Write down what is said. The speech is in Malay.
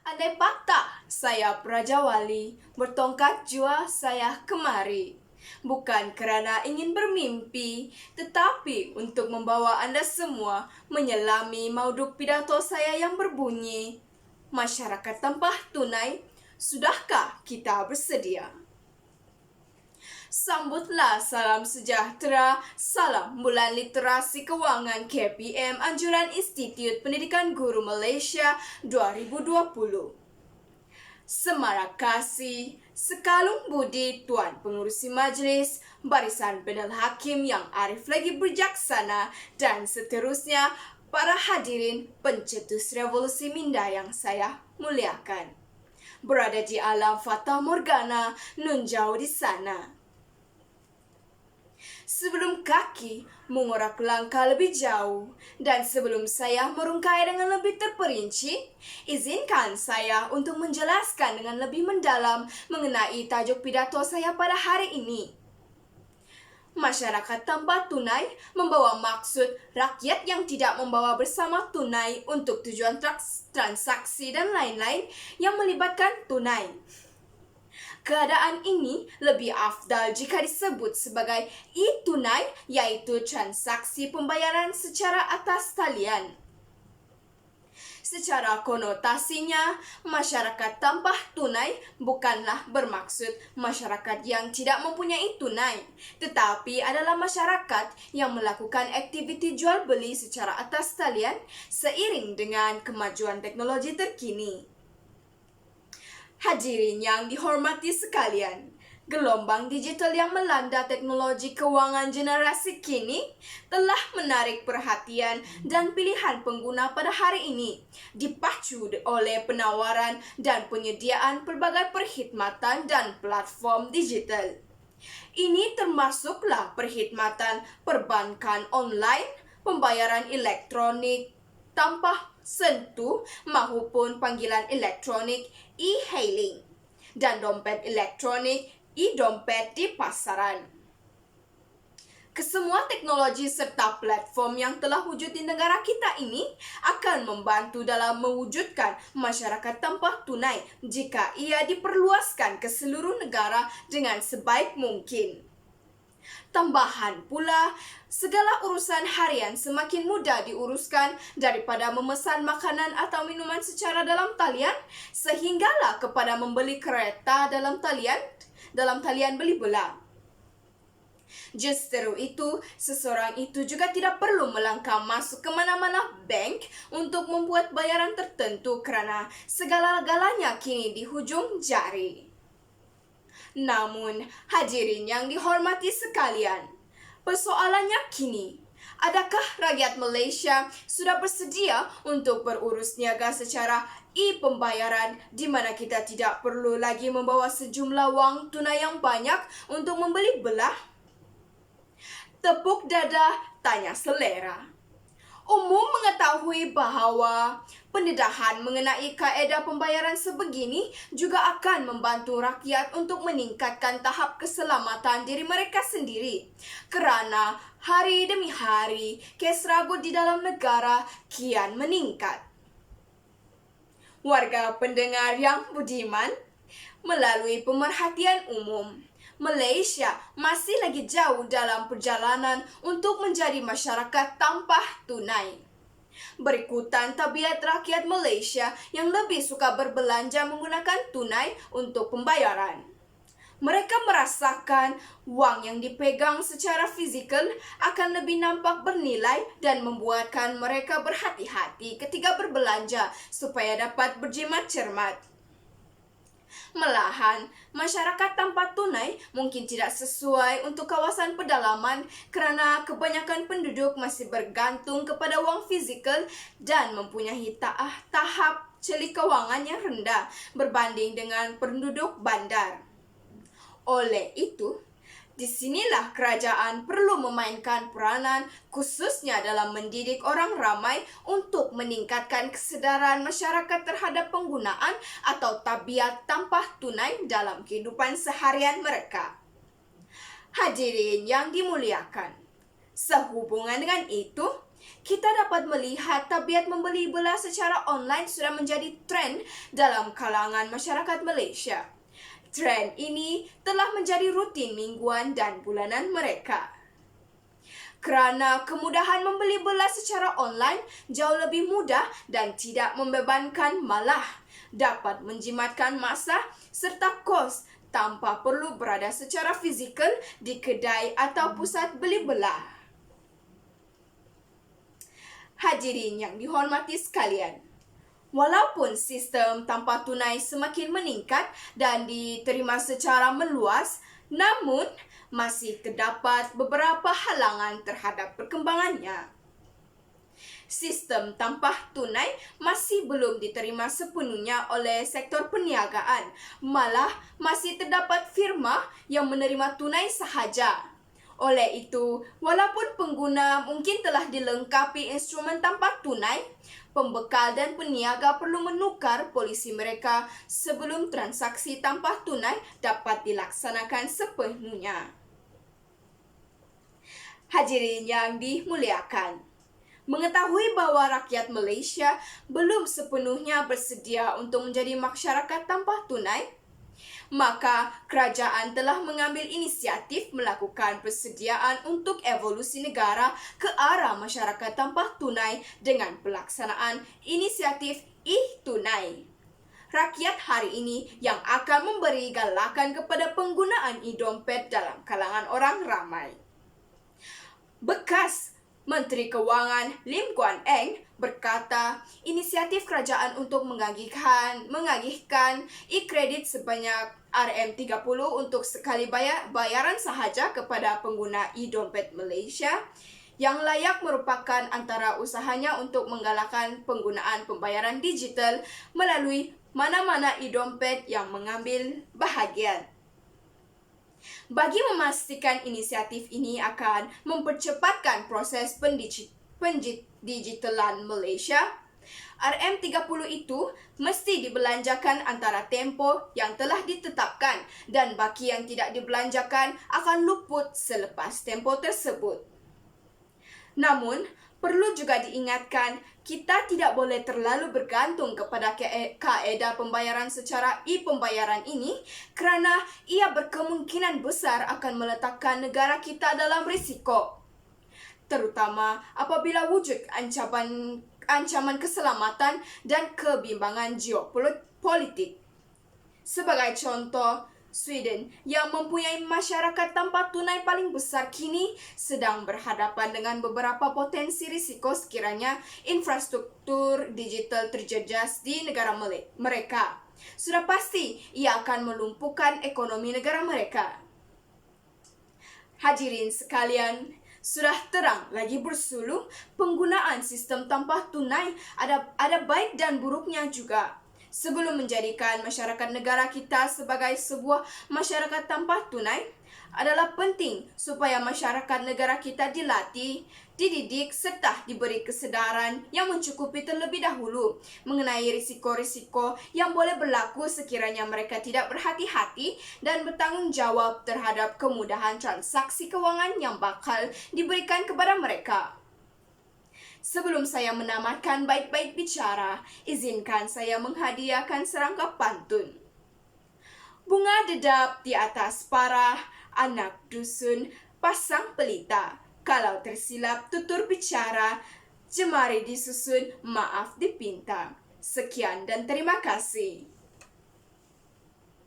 Andai patah saya Praja Wali, bertongkat jua saya kemari. Bukan karena ingin bermimpi, tetapi untuk membawa Anda semua menyelami mauduk pidato saya yang berbunyi, masyarakat tanpa tunai, sudahkah kita bersedia? Sambutlah salam sejahtera, salam bulan literasi keuangan KPM Anjuran Institut Pendidikan Guru Malaysia 2020. Semarak kasih, sekalung budi Tuan Pengurusi Majlis, barisan panel hakim yang arif lagi berjaksana, dan seterusnya para hadirin pencetus revolusi minda yang saya muliakan. Berada di alam fata morgana, nun jauh di sana. Sebelum kaki mengorak langkah lebih jauh dan sebelum saya merungkai dengan lebih terperinci, izinkan saya untuk menjelaskan dengan lebih mendalam mengenai tajuk pidato saya pada hari ini. Masyarakat tanpa tunai membawa maksud rakyat yang tidak membawa bersama tunai untuk tujuan transaksi dan lain-lain yang melibatkan tunai. Keadaan ini lebih afdal jika disebut sebagai e-tunai, yaitu transaksi pembayaran secara atas talian. Secara konotasinya, masyarakat tanpa tunai bukanlah bermaksud masyarakat yang tidak mempunyai tunai, tetapi adalah masyarakat yang melakukan aktiviti jual beli secara atas talian seiring dengan kemajuan teknologi terkini. Hadirin yang dihormati sekalian, gelombang digital yang melanda teknologi keuangan generasi kini telah menarik perhatian dan pilihan pengguna pada hari ini, dipacu oleh penawaran dan penyediaan pelbagai perkhidmatan dan platform digital. Ini termasuklah perkhidmatan perbankan online, pembayaran elektronik tanpa sentuh maupun panggilan elektronik e-hailing dan dompet elektronik e-dompet di pasaran. Kesemua teknologi serta platform yang telah wujud di negara kita ini akan membantu dalam mewujudkan masyarakat tanpa tunai jika ia diperluaskan ke seluruh negara dengan sebaik mungkin. Tambahan pula, segala urusan harian semakin mudah diuruskan daripada memesan makanan atau minuman secara dalam talian, sehinggalah kepada membeli kereta dalam talian beli belah. Justru itu, seseorang itu juga tidak perlu melangkah masuk ke mana-mana bank untuk membuat bayaran tertentu kerana segala-galanya kini di hujung jari. Namun, hadirin yang dihormati sekalian, persoalannya kini, adakah rakyat Malaysia sudah bersedia untuk berurus niaga secara e-pembayaran di mana kita tidak perlu lagi membawa sejumlah wang tunai yang banyak untuk membeli belah? Tepuk dada, tanya selera. Umum mengetahui bahawa pendedahan mengenai kaedah pembayaran sebegini juga akan membantu rakyat untuk meningkatkan tahap keselamatan diri mereka sendiri. Kerana hari demi hari, kes ragut di dalam negara kian meningkat. Warga pendengar yang budiman, melalui pemerhatian umum, Malaysia masih lagi jauh dalam perjalanan untuk menjadi masyarakat tanpa tunai. Berikutan tabiat rakyat Malaysia yang lebih suka berbelanja menggunakan tunai untuk pembayaran. Mereka merasakan wang yang dipegang secara fizikal akan lebih nampak bernilai dan membuatkan mereka berhati-hati ketika berbelanja supaya dapat berjimat cermat. Malahan, masyarakat tanpa tunai mungkin tidak sesuai untuk kawasan pedalaman kerana kebanyakan penduduk masih bergantung kepada wang fizikal dan mempunyai tahap celik kewangan yang rendah berbanding dengan penduduk bandar. Oleh itu, disinilah kerajaan perlu memainkan peranan khususnya dalam mendidik orang ramai untuk meningkatkan kesedaran masyarakat terhadap penggunaan atau tabiat tanpa tunai dalam kehidupan seharian mereka. Hadirin yang dimuliakan, sehubungan dengan itu, Kita dapat melihat tabiat membeli belah secara online sudah menjadi tren dalam kalangan masyarakat Malaysia. Tren ini telah menjadi rutin mingguan dan bulanan mereka. Kerana kemudahan membeli belah secara online jauh lebih mudah dan tidak membebankan, malah dapat menjimatkan masa serta kos tanpa perlu berada secara fizikal di kedai atau pusat beli belah. Hadirin yang dihormati sekalian, walaupun sistem tanpa tunai semakin meningkat dan diterima secara meluas, namun masih terdapat beberapa halangan terhadap perkembangannya. Sistem tanpa tunai masih belum diterima sepenuhnya oleh sektor perniagaan, malah masih terdapat firma yang menerima tunai sahaja. Oleh itu, walaupun pengguna mungkin telah dilengkapi instrumen tanpa tunai, pembekal dan peniaga perlu menukar polisi mereka sebelum transaksi tanpa tunai dapat dilaksanakan sepenuhnya. Hadirin yang dimuliakan, mengetahui bahwa rakyat Malaysia belum sepenuhnya bersedia untuk menjadi masyarakat tanpa tunai, maka kerajaan telah mengambil inisiatif melakukan persediaan untuk evolusi negara ke arah masyarakat tanpa tunai dengan pelaksanaan inisiatif e-tunai. Rakyat hari ini yang akan memberi galakan kepada penggunaan e-dompet dalam kalangan orang ramai. Bekas Menteri Kewangan Lim Guan Eng berkata, inisiatif kerajaan untuk mengagihkan e-kredit sebanyak RM30 untuk sekali bayaran sahaja kepada pengguna e-dompet Malaysia yang layak merupakan antara usahanya untuk menggalakkan penggunaan pembayaran digital melalui mana-mana e-dompet yang mengambil bahagian. Bagi memastikan inisiatif ini akan mempercepatkan proses pendigitalan Malaysia, RM30 itu mesti dibelanjakan antara tempoh yang telah ditetapkan dan baki yang tidak dibelanjakan akan luput selepas tempoh tersebut. Namun, perlu juga diingatkan, kita tidak boleh terlalu bergantung kepada kaedah pembayaran secara e-pembayaran ini kerana ia berkemungkinan besar akan meletakkan negara kita dalam risiko, terutama apabila wujud ancaman keselamatan dan kebimbangan geopolitik. Sebagai contoh, Sweden yang mempunyai masyarakat tanpa tunai paling besar kini sedang berhadapan dengan beberapa potensi risiko sekiranya infrastruktur digital terjejas di negara mereka. Sudah pasti ia akan melumpuhkan ekonomi negara mereka. Hadirin sekalian, sudah terang lagi bersuluh penggunaan sistem tanpa tunai ada baik dan buruknya juga. Sebelum menjadikan masyarakat negara kita sebagai sebuah masyarakat tanpa tunai, adalah penting supaya masyarakat negara kita dilatih, dididik serta diberi kesedaran yang mencukupi terlebih dahulu mengenai risiko-risiko yang boleh berlaku sekiranya mereka tidak berhati-hati dan bertanggungjawab terhadap kemudahan transaksi kewangan yang bakal diberikan kepada mereka. Sebelum saya menamatkan bait-bait bicara, izinkan saya menghadiahkan serangkap pantun. Bunga dedap di atas parah, anak dusun pasang pelita. Kalau tersilap tutur bicara, jemari disusun, maaf dipinta. Sekian dan terima kasih.